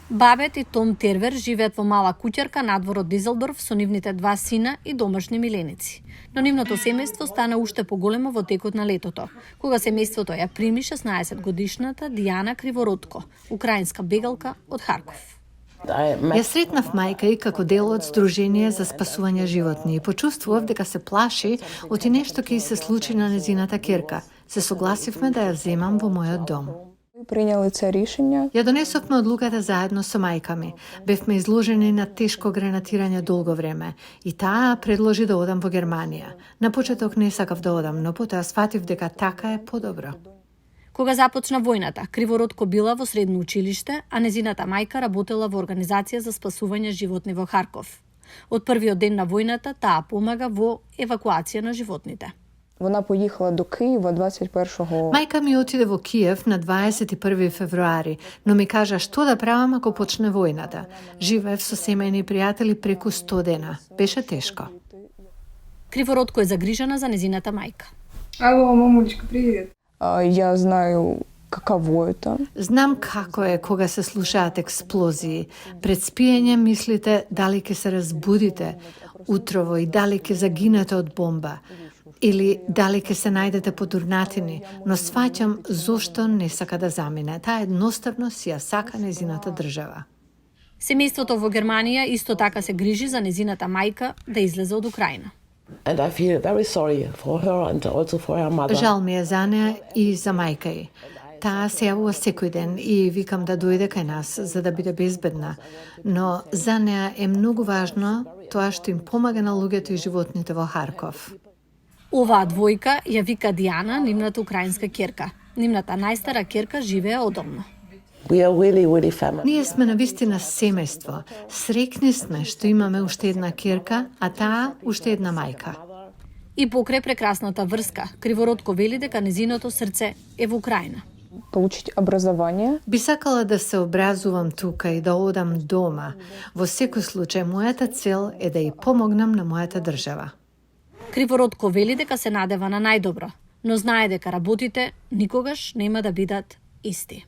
Бабет и Том Тервер живеат во мала куќерка надвор од Дизелдорф со нивните 2 сина и домашни миленици. Но нивното семејство стана уште поголемо во текот на летото, кога семејството ја прими 16-годишната Диана Кривородко, украинска бегалка од Харков. Ја сретнав мајка и како дел од Сдружение за спасување животни и почувствував дека се плаши оти нешто ќе се случи на незината ќерка. Се согласивме да ја земам во мојот дом. Приняли це рішення. Ја донесовме одлуката заедно со мајка ми. Бевме изложени на тешко гранатирање долго време и таа предложи да одам во Германија. На почеток не сакав да одам, но потоа сфатив дека така е подобро. Кога започна војната, Кривородко била во средно училиште, а незината мајка работела во Организација за спасување животни во Харков. Од првиот ден на војната таа помага во евакуација на животните. Вона поїхала до Києва 21-го. Мајка ми отиде во Киев на 21 февруари, но ми кажа што да правам ако почне војната. Живеев со семејни пријатели преку 100 дена. Беше тешко. Кривородко е загрижена за незината мајка. Алло, мамулечка, привет. Я знаю какаво это. Знам како е кога се слушаат експлозии. Пред спиење мислите дали ќе се разбудите утрово и дали ќе загинете од бомба или дали ќе се најдете под урнатини, но сваќам зошто не сака да замине. Таа едноставно си ја сака незината држава. Семејството во Германија исто така се грижи за незината мајка да излезе од Украина. And I feel very sorry for her and also for her mother. Жал ми е за неа и за мајка ѝ. Таа се јавува секој ден и викам да дојде кај нас за да биде безбедна. Но за неа е многу важно тоа што им помага на луѓето и животните во Харков. Оваа двојка ја вика Диана, нивната украинска ќерка. Нивната најстара ќерка живее одамно. We are really family. Ние сме навистина семејство. Срекни сме што имаме уште една ќерка, а таа уште една мајка. И покрај прекрасната врска, Кривородко вели дека незиното срце е во Украина. Получить образование. Би сакала да се образувам тука и да одам дома. Во секој случај, мојата цел е да ја помогнам на мојата држава. Кривородко вели дека се надева на најдобро, но знае дека работите никогаш нема да бидат исти.